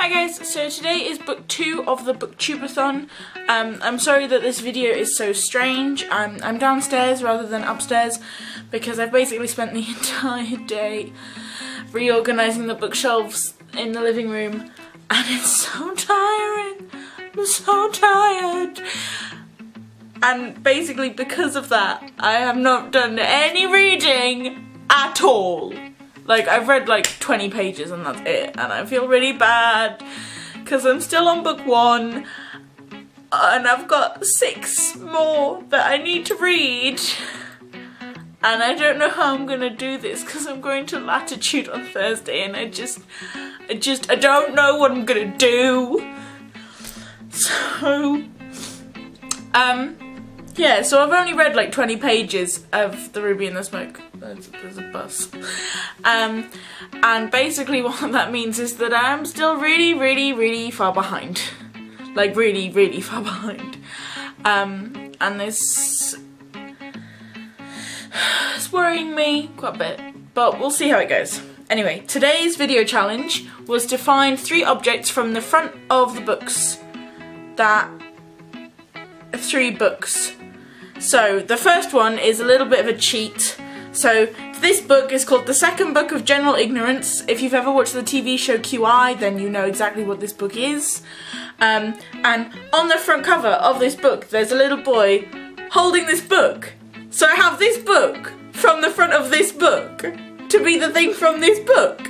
Hi guys, so today is book 2 of the Booktubeathon. I'm sorry that this video is so strange. I'm downstairs rather than upstairs because I've basically spent the entire day reorganising the bookshelves in the living room and it's so tiring. I'm so tired. And basically because of that, I have not done any reading at all. Like, I've read like 20 pages and that's it, and I feel really bad because I'm still on book 1 and I've got 6 more that I need to read, and I don't know how I'm gonna do this because I'm going to Latitude on Thursday and I don't know what I'm gonna do. So, yeah, so I've only read like 20 pages of The Ruby and the Smoke. There's a bus. And basically what that means is that I'm still really far behind. Like really far behind. And this is worrying me quite a bit, but we'll see how it goes. Anyway, today's video challenge was to find 3 objects from the front of the books that... 3 books. So the first one is a little bit of a cheat. So this book is called The Second Book of General Ignorance. If you've ever watched the TV show QI, then you know exactly what this book is. And on the front cover of this book, there's a little boy holding this book. So I have this book from the front of this book to be the thing from this book.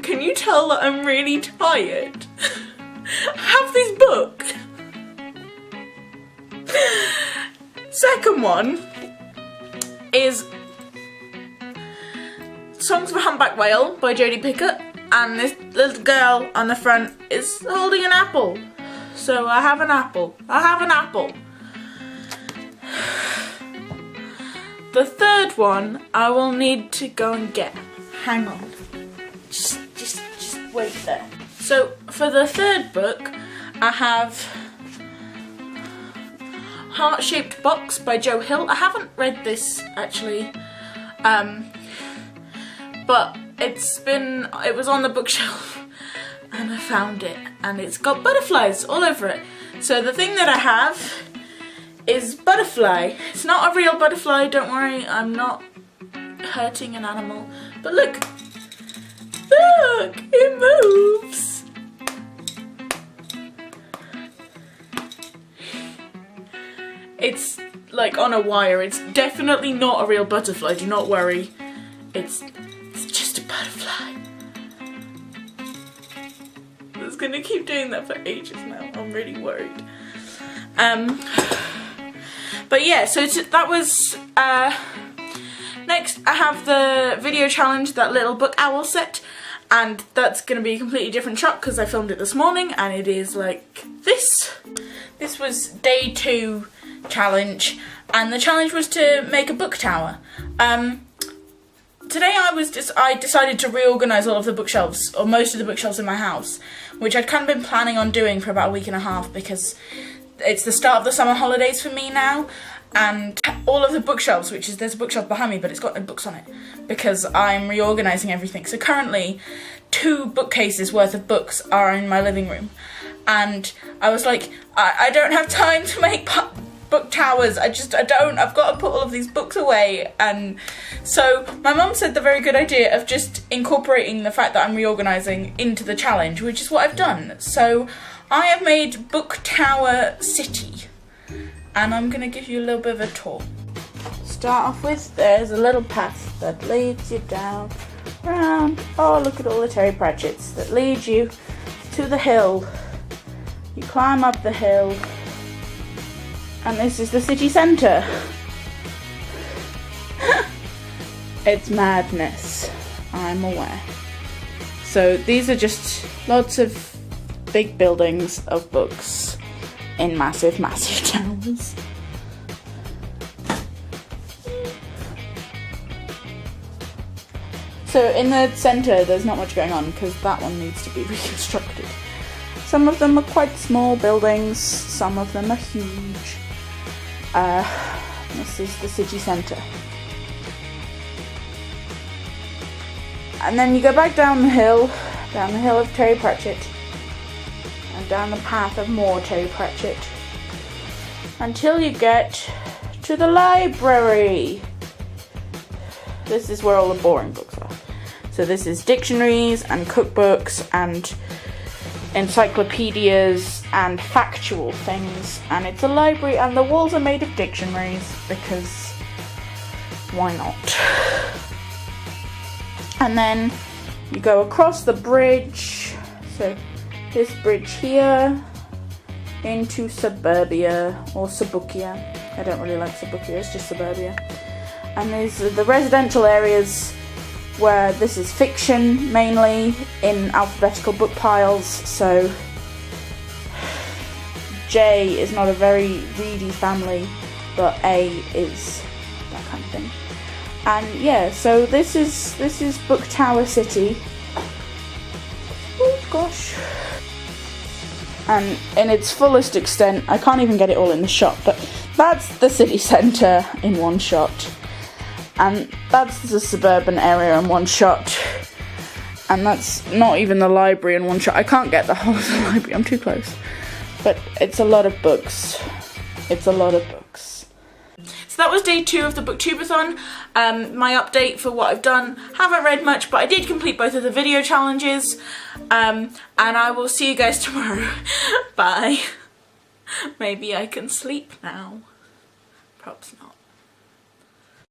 Can you tell that I'm really tired? I have this book. Second one is Songs of a Humpback Whale by Jodie Picoult, and this little girl on the front is holding an apple. So I have an apple. I have an apple. The third one I will need to go and get. Hang on. Just wait there. So for the third book I have Heart-Shaped Box by Joe Hill. I haven't read this actually, but it was on the bookshelf and I found it and it's got butterflies all over it. So the thing that I have is butterfly. It's not a real butterfly, don't worry, I'm not hurting an animal, but look, it moves. It's like on a wire. It's definitely not a real butterfly, do not worry. It's just a butterfly. It's gonna keep doing that for ages now. I'm really worried. But yeah, so that was, next I have the video challenge, that little book owl set, and that's gonna be a completely different shot because I filmed it this morning and it is like this. This was day 2 challenge, and the challenge was to make a book tower. Today I decided to reorganise all of the bookshelves, or most of the bookshelves in my house, which I'd kind of been planning on doing for about a week and a half because it's the start of the summer holidays for me now, and all of the bookshelves, there's a bookshelf behind me but it's got no books on it because I'm reorganising everything. So currently 2 bookcases worth of books are in my living room, and I was like, I don't have time to make book towers. I've got to put all of these books away. And so my mum said the very good idea of just incorporating the fact that I'm reorganising into the challenge, which is what I've done. So I have made Book Tower City, and I'm going to give you a little bit of a tour. Start off with, there's a little path that leads you down, round. Oh, look at all the Terry Pratchett's that lead you to the hill. You climb up the hill, and this is the city centre. It's madness, I'm aware. So these are just lots of big buildings of books in massive towers. So in the centre there's not much going on because that one needs to be reconstructed. Some of them are quite small buildings, some of them are huge. This is the city centre. And then you go back down the hill of Terry Pratchett, and down the path of more Terry Pratchett until you get to the library. This is where all the boring books are. So this is dictionaries and cookbooks and encyclopedias and factual things, and it's a library and the walls are made of dictionaries because why not? And then you go across the bridge, so this bridge here, into suburbia or subukia. I don't really like subukia, it's just suburbia. And there's the residential areas where this is fiction mainly in alphabetical book piles, so J is not a very ready family, but A is that kind of thing. And yeah, so this is Book Tower City. Oh gosh. And in its fullest extent, I can't even get it all in the shot, but that's the city centre in one shot. And that's the suburban area in one shot. And that's not even the library in one shot. I can't get the whole of the library, I'm too close. But it's a lot of books. It's a lot of books. So that was day 2 of the Booktubeathon. My update for what I've done. Haven't read much, but I did complete both of the video challenges. And I will see you guys tomorrow. Bye. Maybe I can sleep now. Perhaps not.